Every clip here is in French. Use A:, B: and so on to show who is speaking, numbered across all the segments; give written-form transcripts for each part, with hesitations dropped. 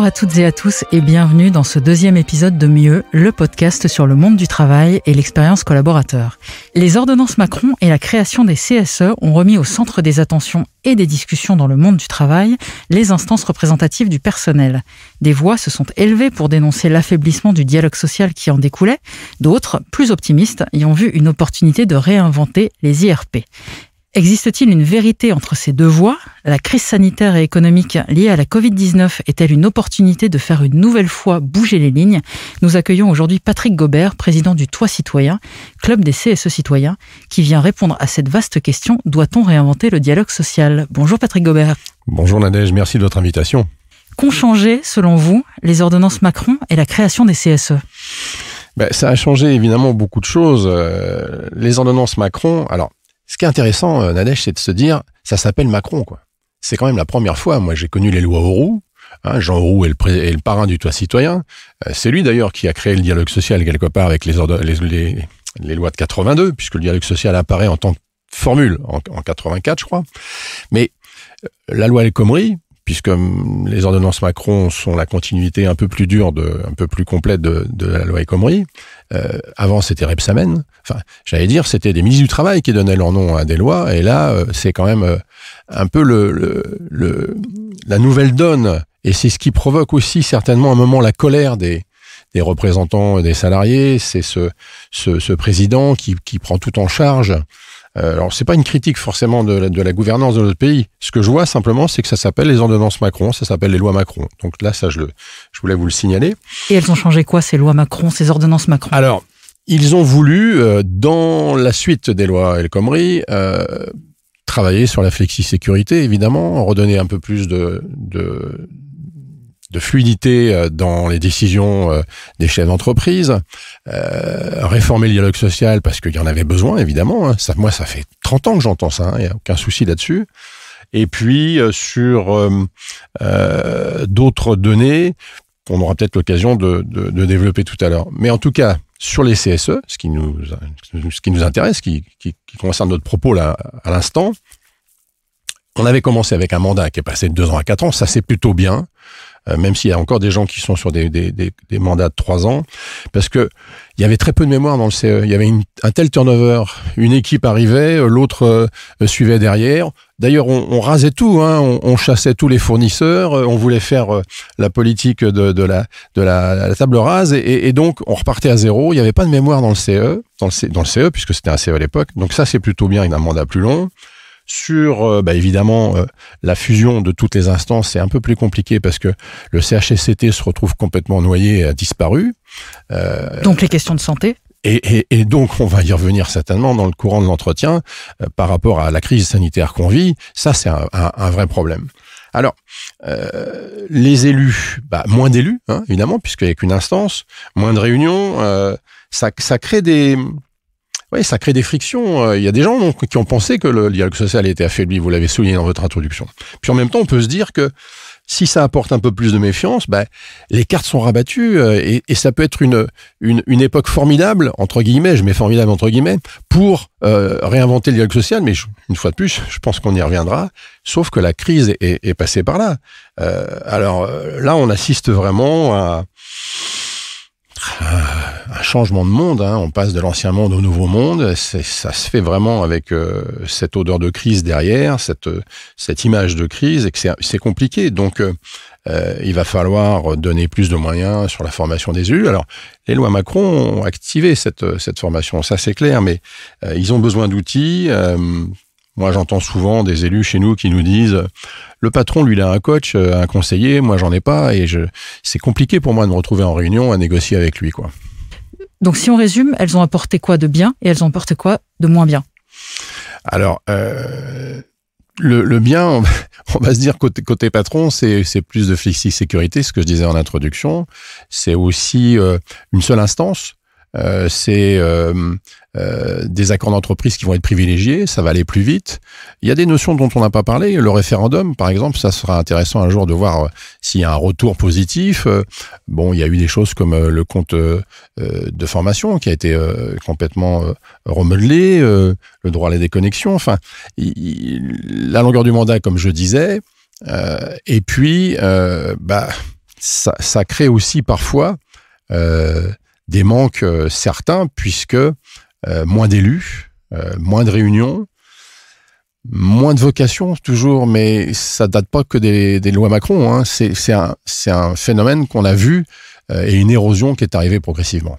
A: Bonjour à toutes et à tous et bienvenue dans ce deuxième épisode de Mieux, le podcast sur le monde du travail et l'expérience collaborateur. Les ordonnances Macron et la création des CSE ont remis au centre des attentions et des discussions dans le monde du travail les instances représentatives du personnel. Des voix se sont élevées pour dénoncer l'affaiblissement du dialogue social qui en découlait. D'autres, plus optimistes, y ont vu une opportunité de réinventer les IRP. Existe-t-il une vérité entre ces deux voies ? La crise sanitaire et économique liée à la Covid-19 est-elle une opportunité de faire une nouvelle fois bouger les lignes ? Nous accueillons aujourd'hui Patrick Gobert, président du Toit Citoyen, club des CSE citoyens, qui vient répondre à cette vaste question « Doit-on réinventer le dialogue social ?» Bonjour Patrick Gobert.
B: Bonjour Nadège, merci de votre invitation.
A: Qu'ont changé, selon vous, les ordonnances Macron et la création des CSE ?
B: Ça a changé évidemment beaucoup de choses. Les ordonnances Macron, alors ce qui est intéressant, Nadège, c'est de se dire, ça s'appelle Macron, quoi. C'est quand même la première fois. Moi, j'ai connu les lois Auroux. Jean Auroux est le parrain du Toit Citoyen. C'est lui, d'ailleurs, qui a créé le dialogue social, quelque part, avec les lois de 82, puisque le dialogue social apparaît en tant que formule en 84, je crois. Mais la loi El Khomri, puisque les ordonnances Macron sont la continuité un peu plus dure, un peu plus complète de la loi El Khomri. Avant, c'était Rebsamen. Enfin, j'allais dire, c'était des ministres du Travail qui donnaient leur nom à des lois. Et là, c'est quand même un peu la nouvelle donne. Et c'est ce qui provoque aussi certainement un moment la colère des représentants des salariés. C'est ce président qui prend tout en charge. Alors, c'est pas une critique forcément de la gouvernance de notre pays. Ce que je vois simplement, c'est que ça s'appelle les ordonnances Macron, ça s'appelle les lois Macron. Donc là, ça, je voulais vous le signaler.
A: Et elles ont changé quoi, ces lois Macron, ces ordonnances Macron ?
B: Alors, ils ont voulu, dans la suite des lois El Khomri, travailler sur la flexi-sécurité, évidemment, redonner un peu plus de fluidité dans les décisions des chefs d'entreprise, réformer le dialogue social parce qu'il y en avait besoin, évidemment. Moi, ça fait 30 ans que j'entends ça, il n'y a aucun souci là-dessus. Et puis, sur d'autres données qu'on aura peut-être l'occasion de développer tout à l'heure. Mais en tout cas, sur les CSE, ce qui nous intéresse, qui concerne notre propos là à l'instant, on avait commencé avec un mandat qui est passé de 2 ans à 4 ans, ça c'est plutôt bien. Même s'il y a encore des gens qui sont sur des mandats de 3 ans, parce que il y avait très peu de mémoire dans le CE. Il y avait un tel turnover. Une équipe arrivait, l'autre suivait derrière. D'ailleurs, on rasait tout, on chassait tous les fournisseurs, on voulait faire la politique de la table rase, et donc on repartait à zéro. Il n'y avait pas de mémoire dans le CE, dans le CE, puisque c'était un CE à l'époque. Donc ça, c'est plutôt bien, avec un mandat plus long. Sur, évidemment, la fusion de toutes les instances, c'est un peu plus compliqué parce que le CHSCT se retrouve complètement noyé et a disparu.
A: Donc les questions de santé ?
B: Et donc, on va y revenir certainement dans le courant de l'entretien par rapport à la crise sanitaire qu'on vit. Ça, c'est un vrai problème. Alors, les élus, moins d'élus, évidemment, puisqu'il n'y a qu'une instance, moins de réunions, ça crée des... Oui, ça crée des frictions. Il y a des gens donc, qui ont pensé que le dialogue social était affaibli, vous l'avez souligné dans votre introduction. Puis en même temps, on peut se dire que si ça apporte un peu plus de méfiance, les cartes sont rabattues et ça peut être une époque formidable, entre guillemets, je mets formidable entre guillemets, pour réinventer le dialogue social. Mais une fois de plus, je pense qu'on y reviendra, sauf que la crise est passée par là. Alors là, on assiste vraiment à un changement de monde, on passe de l'ancien monde au nouveau monde, ça se fait vraiment avec cette odeur de crise derrière, cette image de crise, et que c'est compliqué. Donc, il va falloir donner plus de moyens sur la formation des élus. Alors, les lois Macron ont activé cette formation, ça c'est clair, mais ils ont besoin d'outils. Moi, j'entends souvent des élus chez nous qui nous disent « Le patron, lui, il a un coach, un conseiller, moi, j'en ai pas, et c'est compliqué pour moi de me retrouver en réunion à négocier avec lui, quoi. »
A: Donc, si on résume, elles ont apporté quoi de bien et elles ont apporté quoi de moins bien ?
B: Alors, le bien, on va se dire côté patron, c'est plus de flexi-sécurité, ce que je disais en introduction. C'est aussi une seule instance. C'est des accords d'entreprise qui vont être privilégiés, ça va aller plus vite. Il y a des notions dont on n'a pas parlé, le référendum par exemple, ça sera intéressant un jour de voir s'il y a un retour positif. Bon, il y a eu des choses comme le compte de formation qui a été complètement remodelé, le droit à la déconnexion, enfin, la longueur du mandat comme je disais, et puis ça crée aussi parfois des manques certains, puisque moins d'élus, moins de réunions, moins de vocations toujours, mais ça date pas que des lois Macron. Hein. C'est un phénomène qu'on a vu et une érosion qui est arrivée progressivement.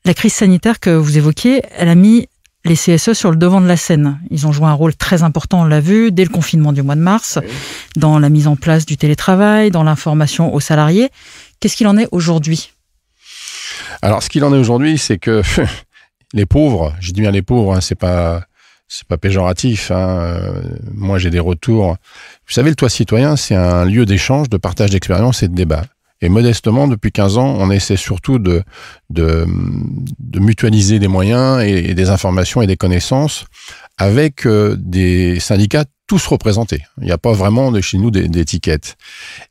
A: La crise sanitaire que vous évoquiez, elle a mis les CSE sur le devant de la scène. Ils ont joué un rôle très important, on l'a vu, dès le confinement du mois de mars, dans la mise en place du télétravail, dans l'information aux salariés. Qu'est-ce qu'il en est aujourd'hui ?
B: Alors, ce qu'il en est aujourd'hui, c'est que les pauvres, je dis bien les pauvres, hein, c'est pas péjoratif. Hein. Moi, j'ai des retours. Vous savez, le Toit citoyen, c'est un lieu d'échange, de partage d'expériences et de débat. Et modestement, depuis 15 ans, on essaie surtout de mutualiser des moyens et des informations et des connaissances avec des syndicats tous représentés. Il n'y a pas vraiment chez nous d'étiquettes.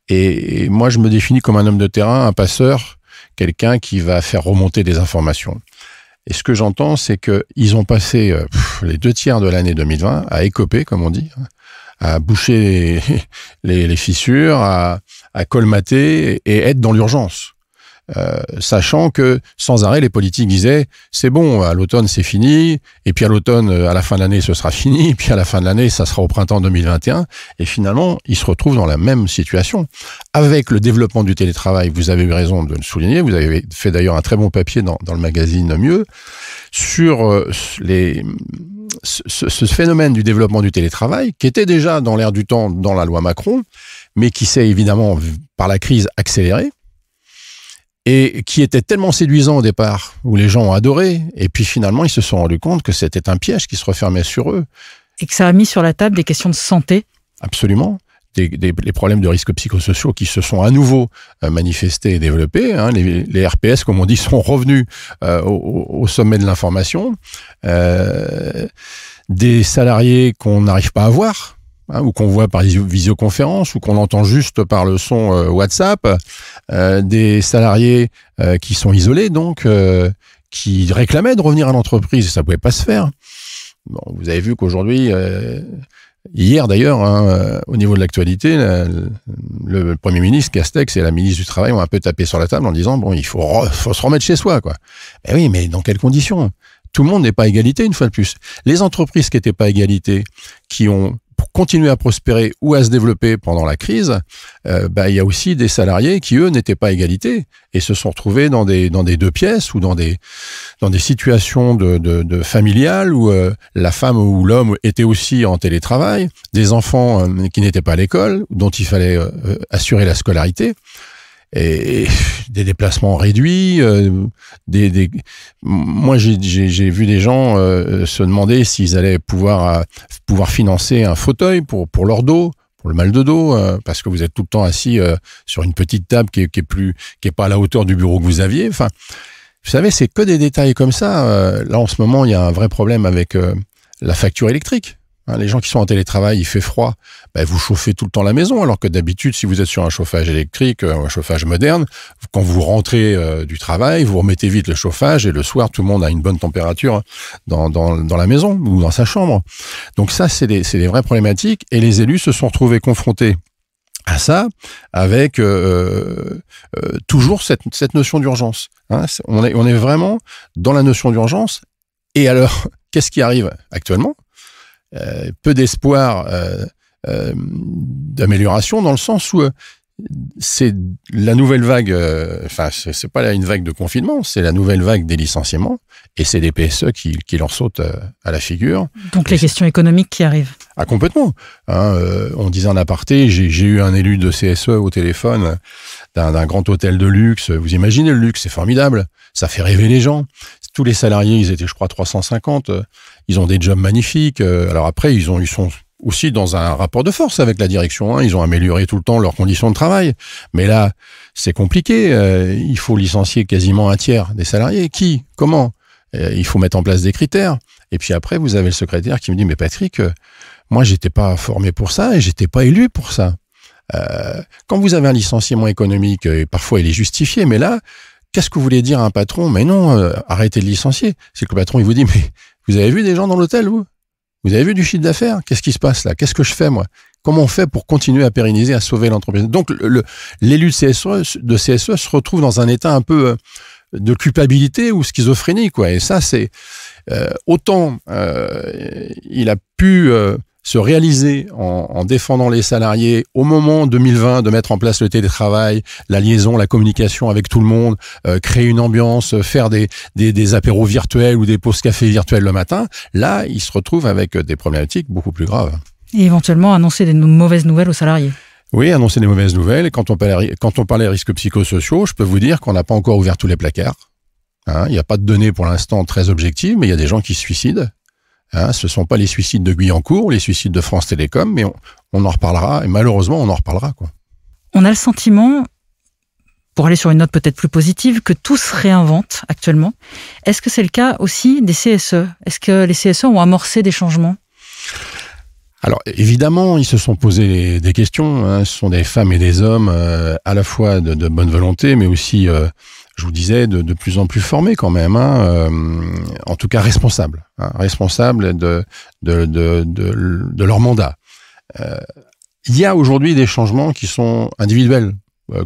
B: Et moi, je me définis comme un homme de terrain, un passeur, quelqu'un qui va faire remonter des informations. Et ce que j'entends, c'est qu'ils ont passé les 2/3 de l'année 2020 à écoper, comme on dit, à boucher les fissures, à colmater et être dans l'urgence. Sachant que sans arrêt, les politiques disaient c'est bon, à l'automne c'est fini, et puis à l'automne, à la fin de l'année ce sera fini, et puis à la fin de l'année ça sera au printemps 2021, et finalement ils se retrouvent dans la même situation. Avec le développement du télétravail, vous avez eu raison de le souligner, vous avez fait d'ailleurs un très bon papier dans le magazine Mieux, sur ce phénomène du développement du télétravail, qui était déjà dans l'air du temps dans la loi Macron, mais qui s'est évidemment, par la crise, accéléré, et qui était tellement séduisant au départ, où les gens ont adoré, et puis finalement, ils se sont rendus compte que c'était un piège qui se refermait sur eux.
A: Et que ça a mis sur la table des questions de santé.
B: Absolument. Les problèmes de risques psychosociaux qui se sont à nouveau manifestés et développés. Hein. Les RPS, comme on dit, sont revenus au sommet de l'information. Des salariés qu'on n'arrive pas à voir, hein, ou qu'on voit par visioconférence, ou qu'on entend juste par le son WhatsApp. Des salariés qui sont isolés, donc, qui réclamaient de revenir à l'entreprise. Ça ne pouvait pas se faire. Bon, vous avez vu qu'aujourd'hui... Hier d'ailleurs, hein, au niveau de l'actualité, le Premier ministre Castex et la ministre du Travail ont un peu tapé sur la table en disant bon, il faut se remettre chez soi, quoi. Mais oui, mais dans quelles conditions ? Tout le monde n'est pas à égalité, une fois de plus. Les entreprises qui n'étaient pas à égalité, qui ont continué à prospérer ou à se développer pendant la crise, il y a aussi des salariés qui, eux, n'étaient pas à égalité et se sont retrouvés dans des deux pièces ou dans des situations de familiales où la femme ou l'homme était aussi en télétravail, des enfants qui n'étaient pas à l'école, dont il fallait assurer la scolarité. Et des déplacements réduits, moi j'ai vu des gens se demander s'ils allaient pouvoir financer un fauteuil pour leur dos, pour le mal de dos, parce que vous êtes tout le temps assis sur une petite table qui est pas à la hauteur du bureau que vous aviez. Enfin, vous savez, c'est que des détails comme ça. Là en ce moment, il y a un vrai problème avec la facture électrique. Les gens qui sont en télétravail, il fait froid, vous chauffez tout le temps la maison, alors que d'habitude, si vous êtes sur un chauffage électrique, un chauffage moderne, quand vous rentrez du travail, vous remettez vite le chauffage et le soir, tout le monde a une bonne température dans la maison ou dans sa chambre. Donc ça, c'est des vraies problématiques et les élus se sont retrouvés confrontés à ça avec toujours cette notion d'urgence. Hein. On est vraiment dans la notion d'urgence. Et alors, qu'est-ce qui arrive actuellement ? Peu d'espoir d'amélioration dans le sens où c'est la nouvelle vague, c'est pas une vague de confinement, c'est la nouvelle vague des licenciements et c'est des PSE qui leur sautent à la figure.
A: Donc les questions économiques qui arrivent.
B: Ah, complètement. Hein, on disait en aparté, j'ai eu un élu de CSE au téléphone d'un grand hôtel de luxe. Vous imaginez le luxe, c'est formidable. Ça fait rêver les gens. Tous les salariés, ils étaient, je crois, 350. Ils ont des jobs magnifiques. Alors après, ils sont aussi dans un rapport de force avec la direction. Hein. Ils ont amélioré tout le temps leurs conditions de travail. Mais là, c'est compliqué. Il faut licencier quasiment un tiers des salariés. Qui ? Comment ? Il faut mettre en place des critères. Et puis après, vous avez le secrétaire qui me dit « Mais Patrick, moi, j'étais pas formé pour ça et j'étais pas élu pour ça. » Quand vous avez un licenciement économique, parfois il est justifié, mais là, qu'est-ce que vous voulez dire à un patron ? Mais non, arrêtez de licencier. C'est que le patron, il vous dit, mais vous avez vu des gens dans l'hôtel, vous ? Vous avez vu du chiffre d'affaires ? Qu'est-ce qui se passe là ? Qu'est-ce que je fais, moi ? comment on fait pour continuer à pérenniser, à sauver l'entreprise? Donc, l'élu de CSE se retrouve dans un état un peu de culpabilité ou schizophrénie, quoi. Et ça, c'est autant il a pu se réaliser en défendant les salariés au moment 2020 de mettre en place le télétravail, la liaison, la communication avec tout le monde, créer une ambiance, faire des apéros virtuels ou des pauses café virtuels le matin. Là, il se retrouve avec des problématiques beaucoup plus graves. Et
A: éventuellement annoncer des mauvaises nouvelles aux salariés.
B: Oui, annoncer des mauvaises nouvelles. Et quand on parlait risques psychosociaux, je peux vous dire qu'on n'a pas encore ouvert tous les placards. Hein, il n'y a pas de données pour l'instant très objectives, mais il y a des gens qui se suicident. Hein, ce ne sont pas les suicides de Guyancourt, les suicides de France Télécom, mais on en reparlera, et malheureusement, on en reparlera, quoi.
A: On a le sentiment, pour aller sur une note peut-être plus positive, que tout se réinvente actuellement. Est-ce que c'est le cas aussi des CSE? Est-ce que les CSE ont amorcé des changements?
B: Alors, évidemment, ils se sont posé des questions. Hein. Ce sont des femmes et des hommes à la fois de bonne volonté, mais aussi, je vous disais, de plus en plus formés quand même. Hein. En tout cas, responsables. Hein, responsables de leur mandat. Il y a aujourd'hui des changements qui sont individuels.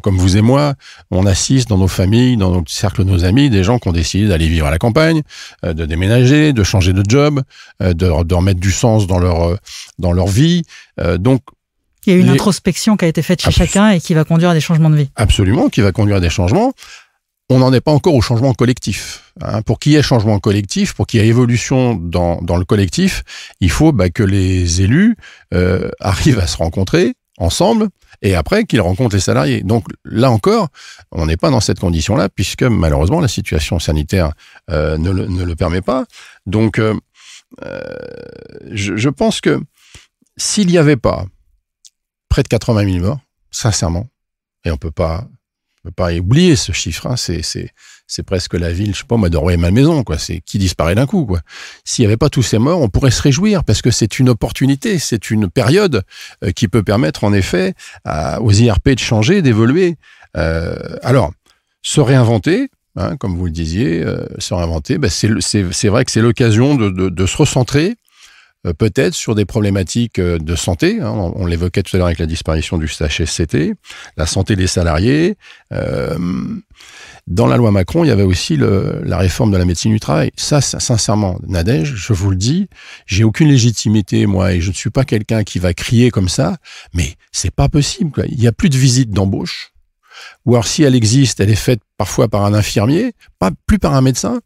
B: Comme vous et moi, on assiste dans nos familles, dans notre cercle de nos amis, des gens qui ont décidé d'aller vivre à la campagne, de déménager, de changer de job, de remettre du sens dans leur vie. Donc,
A: il y a une introspection qui a été faite chez chacun et qui va conduire à des changements de vie.
B: Absolument, qui va conduire à des changements. On n'en est pas encore au changement collectif. Hein. Pour qu'il y ait changement collectif, pour qu'il y ait évolution dans le collectif, il faut que les élus arrivent à se rencontrer ensemble, et après qu'ils rencontrent les salariés. Donc là encore, on n'est pas dans cette condition-là, puisque malheureusement la situation sanitaire ne le permet pas. Donc je pense que s'il n'y avait pas près de 80 000 morts, sincèrement, et on peut pas oublier ce chiffre, hein, c'est presque la ville, je sais pas moi, de Rueil-Malmaison, quoi. C'est qui disparaît d'un coup, quoi. S'il y avait pas tous ces morts, on pourrait se réjouir parce que c'est une opportunité, c'est une période qui peut permettre en effet aux IRP de changer, d'évoluer. Alors, se réinventer, hein, comme vous le disiez, se réinventer, c'est vrai que c'est l'occasion de se recentrer. Peut-être sur des problématiques de santé, hein, on l'évoquait tout à l'heure avec la disparition du CHSCT, la santé des salariés. Dans la loi Macron, il y avait aussi la réforme de la médecine du travail. Ça, sincèrement, Nadège, je vous le dis, j'ai aucune légitimité, moi, et je ne suis pas quelqu'un qui va crier comme ça, mais c'est pas possible, quoi. Il n'y a plus de visite d'embauche. Ou alors si elle existe, elle est faite parfois par un infirmier, plus par un médecin.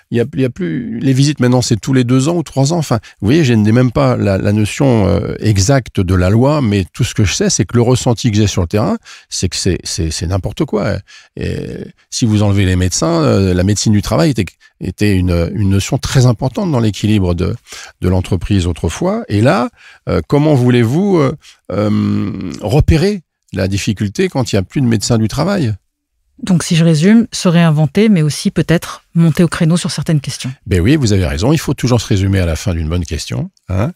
B: Il y a plus les visites maintenant, c'est tous les 2 ans ou 3 ans. Enfin, vous voyez, je n'ai même pas la notion exacte de la loi, mais tout ce que je sais, c'est que le ressenti que j'ai sur le terrain, c'est que c'est n'importe quoi. Et si vous enlevez les médecins, la médecine du travail était une notion très importante dans l'équilibre de l'entreprise autrefois. Et là, comment voulez-vous repérer la difficulté quand il n'y a plus de médecins du travail?
A: Donc, si je résume, se réinventer, mais aussi peut-être monter au créneau sur certaines questions.
B: Ben oui, vous avez raison. Il faut toujours se résumer à la fin d'une bonne question. Hein,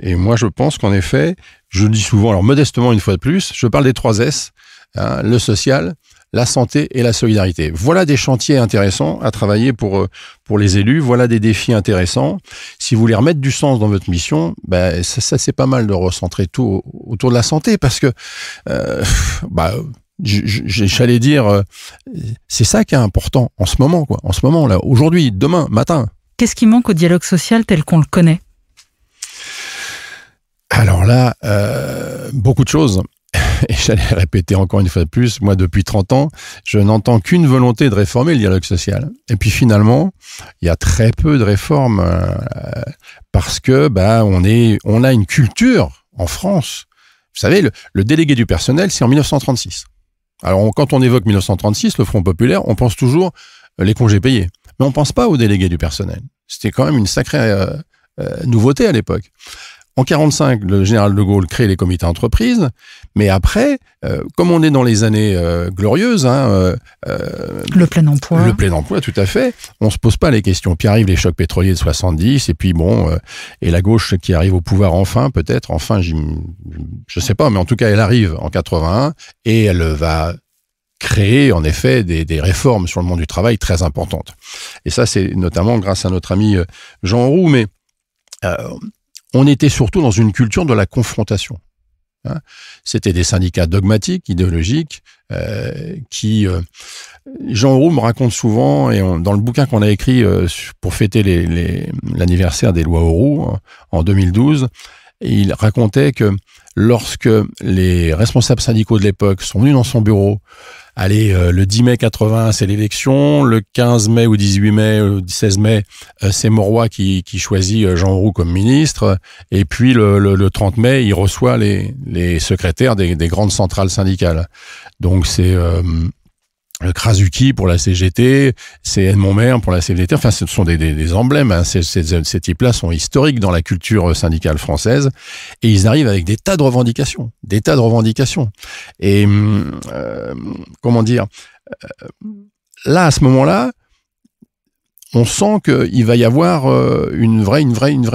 B: et moi, je pense qu'en effet, je dis souvent, alors modestement une fois de plus, je parle des 3 S, hein, le social, la santé et la solidarité. Voilà des chantiers intéressants à travailler pour les élus. Voilà des défis intéressants. Si vous voulez remettre du sens dans votre mission, ça c'est pas mal de recentrer tout autour de la santé parce que j'allais dire c'est ça qui est important en ce moment, quoi. En ce moment là, aujourd'hui, demain, matin.
A: Qu'est-ce qui manque au dialogue social tel qu'on le connaît?
B: Alors là, beaucoup de choses. Et j'allais répéter encore une fois de plus, moi depuis 30 ans, je n'entends qu'une volonté de réformer le dialogue social. Et puis finalement, il y a très peu de réformes parce que on a une culture en France. Vous savez, le délégué du personnel, c'est en 1936. Alors quand on évoque 1936, le Front populaire, on pense toujours les congés payés. Mais on pense pas au délégué du personnel. C'était quand même une sacrée nouveauté à l'époque. En 1945, le général de Gaulle crée les comités d'entreprise, mais après, comme on est dans les années glorieuses,
A: le plein emploi.
B: Le plein emploi, tout à fait, on se pose pas les questions. Puis arrivent les chocs pétroliers de 70, et puis et la gauche qui arrive au pouvoir peut-être, je sais pas, mais en tout cas, elle arrive en 81, et elle va créer en effet des réformes sur le monde du travail très importantes. Et ça, c'est notamment grâce à notre ami Jean Roux, mais on était surtout dans une culture de la confrontation. Hein. C'était des syndicats dogmatiques, idéologiques, Jean Auroux me raconte souvent, et dans le bouquin qu'on a écrit pour fêter l'anniversaire des lois Auroux en 2012, il racontait que lorsque les responsables syndicaux de l'époque sont venus dans son bureau, le 10 mai 80, c'est l'élection, le 15 mai ou 18 mai ou 16 mai, c'est Mauroy qui choisit Jean Auroux comme ministre, et puis le 30 mai, il reçoit les secrétaires des grandes centrales syndicales. Donc c'est Krasuki pour la CGT, c'est Edmond Maire pour la CFDT, enfin ce sont des emblèmes, hein. Ces types-là sont historiques dans la culture syndicale française, et ils arrivent avec des tas de revendications. Et comment dire, là à ce moment-là, on sent qu'il va y avoir une vraie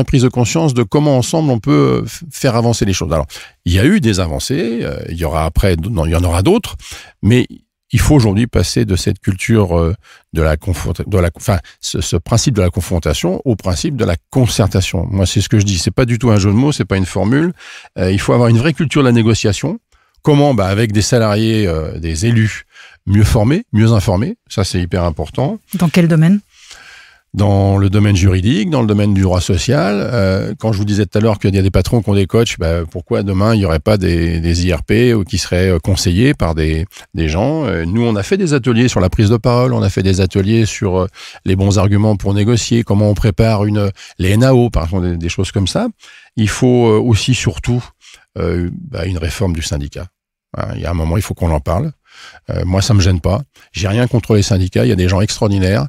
B: prise de conscience de comment ensemble on peut faire avancer les choses. Alors, il y a eu des avancées, il y en aura d'autres, mais il faut aujourd'hui passer de cette culture ce principe de la confrontation au principe de la concertation. Moi, c'est ce que je dis. C'est pas du tout un jeu de mots, c'est pas une formule. Il faut avoir une vraie culture de la négociation. Comment? Avec des salariés, des élus mieux formés, mieux informés. Ça, c'est hyper important.
A: Dans quel domaine?
B: Dans le domaine juridique, dans le domaine du droit social. Quand je vous disais tout à l'heure qu'il y a des patrons qui ont des coachs, pourquoi demain il n'y aurait pas des IRP qui seraient conseillés par des gens? Nous, on a fait des ateliers sur la prise de parole, on a fait des ateliers sur les bons arguments pour négocier, comment on prépare les NAO, par exemple, des choses comme ça. Il faut aussi, surtout, une réforme du syndicat. Il y a un moment, il faut qu'on en parle. Moi, ça me gêne pas. J'ai rien contre les syndicats, il y a des gens extraordinaires.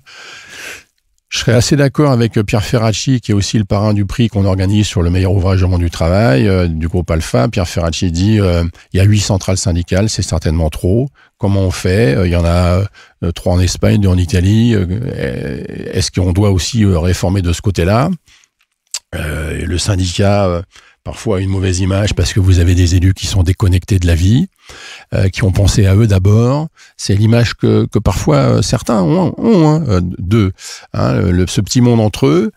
B: Je serais assez d'accord avec Pierre Ferracci, qui est aussi le parrain du prix qu'on organise sur le meilleur ouvrage du monde du travail, du groupe Alpha. Pierre Ferracci dit il y a 8 centrales syndicales, c'est certainement trop. Comment on fait? Il y en a 3 en Espagne, 2 en Italie. Est-ce qu'on doit aussi réformer de ce côté-là? Le syndicat parfois a une mauvaise image parce que vous avez des élus qui sont déconnectés de la vie, qui ont pensé à eux d'abord. C'est l'image que parfois certains ont d'eux. Ce petit monde entre eux,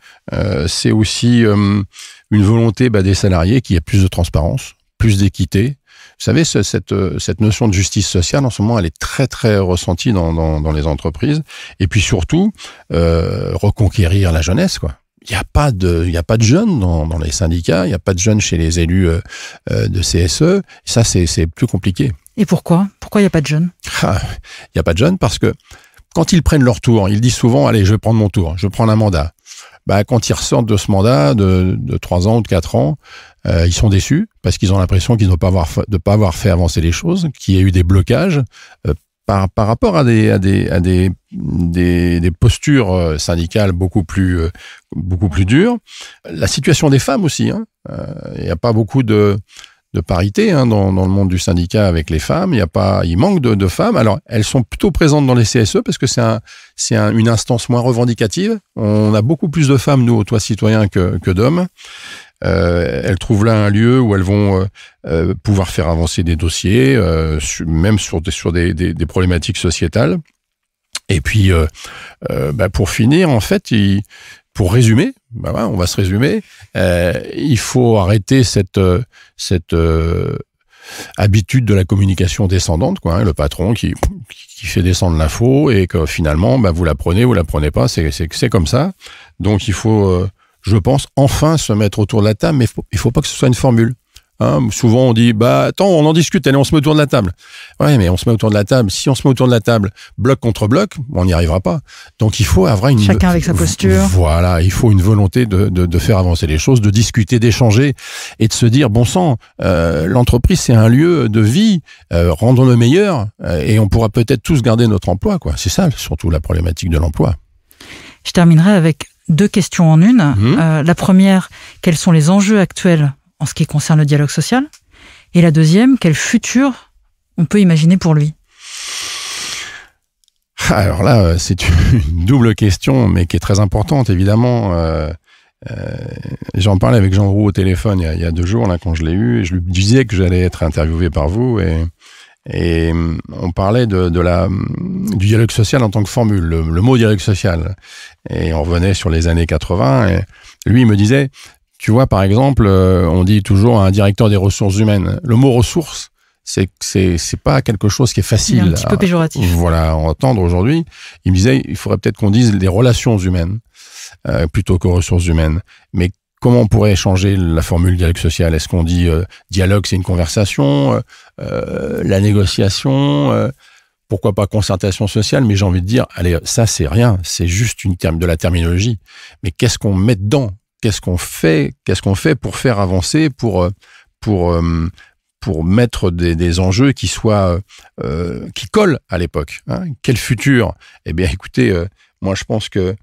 B: c'est aussi une volonté des salariés qu'il y ait plus de transparence, plus d'équité. Vous savez, cette notion de justice sociale, en ce moment, elle est très, très ressentie dans les entreprises. Et puis surtout, reconquérir la jeunesse, quoi. Il n'y a pas de jeunes dans les syndicats, il n'y a pas de jeunes chez les élus de CSE. Ça, c'est plus compliqué.
A: Et pourquoi? Pourquoi il n'y a pas de jeunes?
B: Il n'y a pas de jeunes parce que quand ils prennent leur tour, ils disent souvent, allez, je vais prendre mon tour, je vais prendre un mandat. Quand ils ressortent de ce mandat de 3 ans ou de 4 ans, ils sont déçus parce qu'ils ont l'impression qu'ils ne pas avoir fait avancer les choses, qu'il y a eu des blocages par rapport à des postures syndicales beaucoup plus dures. La situation des femmes aussi. Il n'y a pas beaucoup de parité dans le monde du syndicat avec les femmes. Il manque de femmes. Alors, elles sont plutôt présentes dans les CSE parce que c'est une instance moins revendicative. On a beaucoup plus de femmes, nous, au Toit Citoyen, que d'hommes. Elles trouvent là un lieu où elles vont pouvoir faire avancer des dossiers, même sur des problématiques sociétales. Et puis, pour finir, en fait, pour résumer, on va se résumer, il faut arrêter cette habitude de la communication descendante, quoi, le patron qui fait descendre l'info et que finalement, vous la prenez ou la prenez pas, c'est comme ça. Donc, il faut je pense, enfin se mettre autour de la table, mais il faut pas que ce soit une formule. Souvent, on dit, attends, on en discute, allez, on se met autour de la table. Ouais, mais on se met autour de la table. Si on se met autour de la table, bloc contre bloc, on n'y arrivera pas. Donc, il faut avoir
A: chacun avec sa posture.
B: Voilà, il faut une volonté de faire avancer les choses, de discuter, d'échanger et de se dire, bon sang, l'entreprise, c'est un lieu de vie, rendons le meilleur et on pourra peut-être tous garder notre emploi, quoi. C'est ça, surtout, la problématique de l'emploi.
A: Je terminerai avec 2 questions en une. La première, quels sont les enjeux actuels en ce qui concerne le dialogue social? Et la deuxième, quel futur on peut imaginer pour lui?
B: Alors là, c'est une double question, mais qui est très importante, évidemment. J'en parlais avec Jean Auroux au téléphone il y a 2 jours, là, quand je l'ai eu, et je lui disais que j'allais être interviewé par vous, et on parlait du dialogue social en tant que formule, le mot dialogue social. Et on revenait sur les années 80, et lui, il me disait, Tu vois, par exemple, on dit toujours un directeur des ressources humaines. Le mot ressources, c'est pas quelque chose qui est facile.
A: Il est un petit peu péjoratif.
B: Voilà, à entendre aujourd'hui. Il me disait, il faudrait peut-être qu'on dise les relations humaines plutôt que ressources humaines. Mais comment on pourrait changer la formule dialogue social? Est-ce qu'on dit dialogue, c'est une conversation, la négociation, pourquoi pas concertation sociale? Mais j'ai envie de dire, allez, ça c'est rien, c'est juste de la terminologie. Mais qu'est-ce qu'on met dedans? Qu'est-ce qu'on fait pour faire avancer, pour mettre des enjeux qui soient qui collent à l'époque, hein? Quel futur? Eh bien, écoutez, moi je pense que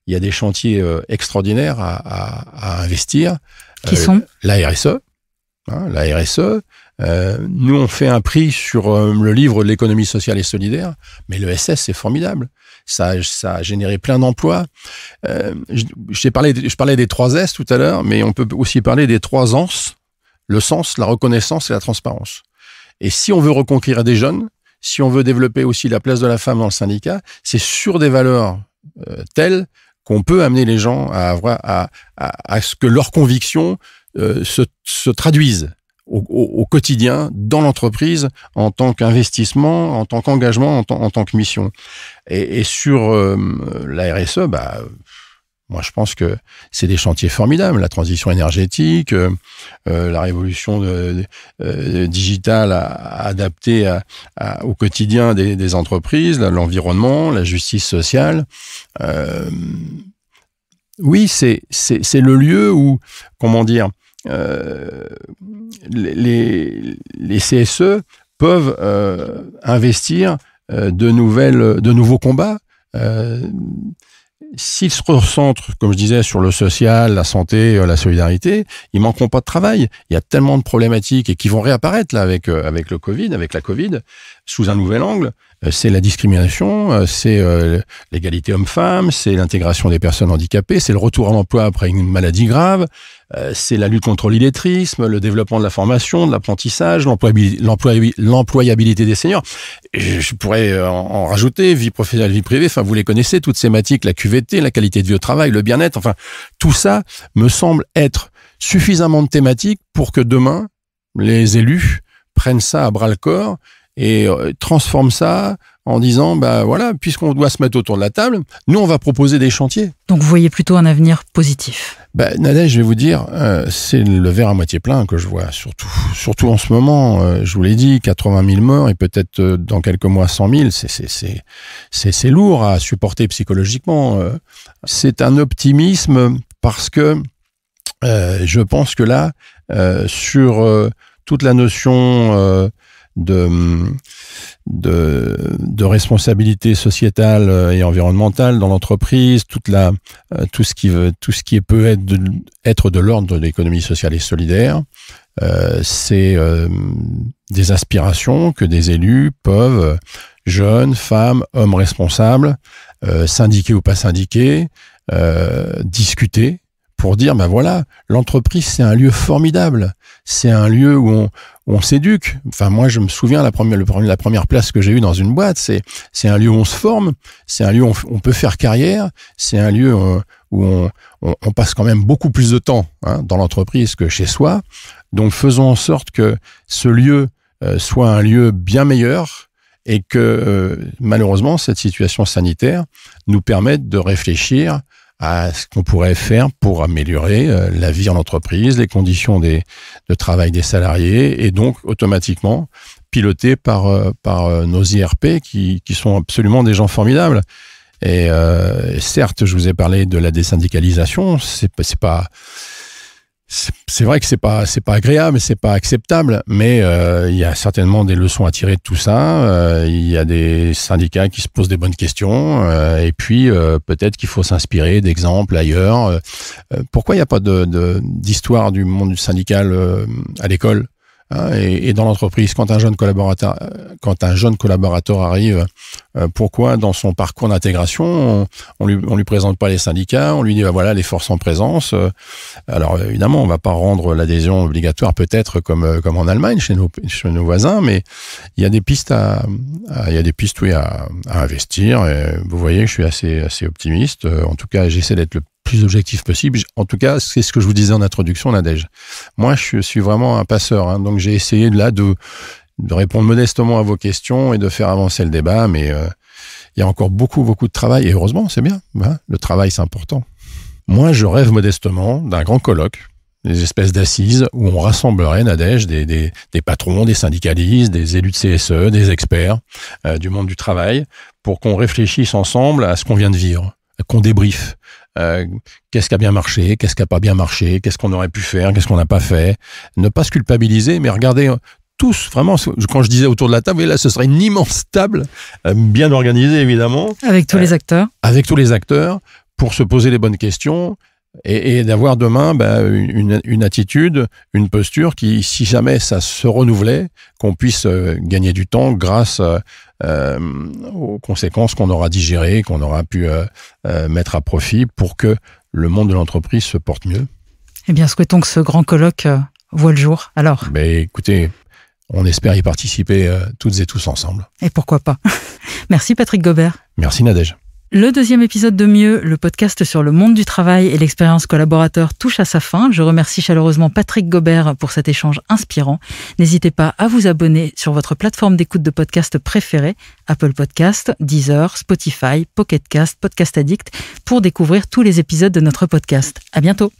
B: il y a des chantiers extraordinaires à investir.
A: Qui sont
B: la RSE. Hein, la RSE. Nous, on fait un prix sur le livre de l'économie sociale et solidaire, mais le SS, c'est formidable. Ça a généré plein d'emplois. Je parlais des 3 S tout à l'heure, mais on peut aussi parler des 3 ans. Le sens, la reconnaissance et la transparence. Et si on veut reconquérir des jeunes, si on veut développer aussi la place de la femme dans le syndicat, c'est sur des valeurs telles qu'on peut amener les gens à ce que leurs convictions se traduisent au quotidien dans l'entreprise en tant qu'investissement, en tant qu'engagement, en tant que mission. Et sur la RSE, moi, je pense que c'est des chantiers formidables. La transition énergétique, la révolution digitale adaptée au quotidien des entreprises, l'environnement, la justice sociale. Oui, c'est le lieu où, comment dire, les CSE peuvent investir de nouveaux combats. S'ils se recentrent, comme je disais, sur le social, la santé, la solidarité, ils manqueront pas de travail. Il y a tellement de problématiques et qui vont réapparaître là avec le Covid, avec la Covid, sous un nouvel angle. C'est la discrimination, c'est l'égalité homme-femme, c'est l'intégration des personnes handicapées, c'est le retour à l'emploi après une maladie grave, c'est la lutte contre l'illettrisme, le développement de la formation, de l'apprentissage, l'employabilité des seniors. Et je pourrais en rajouter, vie professionnelle, vie privée, enfin vous les connaissez, toutes ces thématiques, la QVT, la qualité de vie au travail, le bien-être, enfin tout ça me semble être suffisamment de thématiques pour que demain, les élus prennent ça à bras-le-corps et transforme ça en disant, voilà, puisqu'on doit se mettre autour de la table, nous, on va proposer des chantiers.
A: Donc, vous voyez plutôt un avenir positif?
B: Nadège, je vais vous dire, c'est le verre à moitié plein que je vois, surtout en ce moment. Je vous l'ai dit, 80 000 morts et peut-être dans quelques mois 100 000, c'est lourd à supporter psychologiquement. C'est un optimisme parce que je pense que là, sur toute la notion de responsabilité sociétale et environnementale dans l'entreprise, tout ce qui peut être de l'ordre de l'économie sociale et solidaire, c'est des aspirations que des élus peuvent, jeunes, femmes, hommes responsables, syndiqués ou pas syndiqués, discuter pour dire, voilà, l'entreprise, c'est un lieu formidable. C'est un lieu où on s'éduque. Enfin, moi, je me souviens, la première place que j'ai eue dans une boîte, c'est un lieu où on se forme, c'est un lieu où on peut faire carrière, c'est un lieu où on passe quand même beaucoup plus de temps dans l'entreprise que chez soi. Donc, faisons en sorte que ce lieu soit un lieu bien meilleur et que, malheureusement, cette situation sanitaire nous permette de réfléchir à ce qu'on pourrait faire pour améliorer la vie en entreprise, les conditions de travail des salariés et donc automatiquement pilotés par nos IRP qui sont absolument des gens formidables. Et certes, je vous ai parlé de la désyndicalisation, c'est vrai que c'est pas agréable, c'est pas acceptable, mais il y a certainement des leçons à tirer de tout ça. Il y a des syndicats qui se posent des bonnes questions, et puis peut-être qu'il faut s'inspirer d'exemples ailleurs. Pourquoi il n'y a pas d'histoire du monde syndical à l'école et dans l'entreprise quand un jeune collaborateur arrive? Pourquoi dans son parcours d'intégration on lui présente pas les syndicats, on lui dit voilà les forces en présence. Alors évidemment on va pas rendre l'adhésion obligatoire peut-être comme en Allemagne chez nos voisins, mais il y a des pistes à investir. Et vous voyez, je suis assez optimiste. En tout cas, j'essaie d'être le plus objectif possible. En tout cas, c'est ce que je vous disais en introduction, Nadège. Moi, je suis vraiment un passeur, hein, donc j'ai essayé là de répondre modestement à vos questions et de faire avancer le débat, mais il y a encore beaucoup de travail, et heureusement, c'est bien, hein, le travail, c'est important. Moi, je rêve modestement d'un grand colloque, des espèces d'assises où on rassemblerait, Nadège, des patrons, des syndicalistes, des élus de CSE, des experts du monde du travail, pour qu'on réfléchisse ensemble à ce qu'on vient de vivre, qu'on débriefe. Qu'est-ce qui a bien marché, qu'est-ce qui n'a pas bien marché, qu'est-ce qu'on aurait pu faire, qu'est-ce qu'on n'a pas fait. Ne pas se culpabiliser, mais regarder tous, vraiment, quand je disais autour de la table, là, ce serait une immense table, bien organisée, évidemment.
A: Avec tous les acteurs.
B: Avec tous les acteurs, pour se poser les bonnes questions et d'avoir demain une attitude, une posture qui, si jamais ça se renouvelait, qu'on puisse gagner du temps grâce aux conséquences qu'on aura digérées, qu'on aura pu mettre à profit pour que le monde de l'entreprise se porte mieux.
A: Eh bien, souhaitons que ce grand colloque voit le jour, alors.
B: Mais écoutez, on espère y participer toutes et tous ensemble.
A: Et pourquoi pas. Merci Patrick Gobert.
B: Merci Nadège.
A: Le deuxième épisode de Mieux, le podcast sur le monde du travail et l'expérience collaborateur touche à sa fin. Je remercie chaleureusement Patrick Gobert pour cet échange inspirant. N'hésitez pas à vous abonner sur votre plateforme d'écoute de podcast préférée, Apple Podcast, Deezer, Spotify, Pocket Cast, Podcast Addict, pour découvrir tous les épisodes de notre podcast. À bientôt.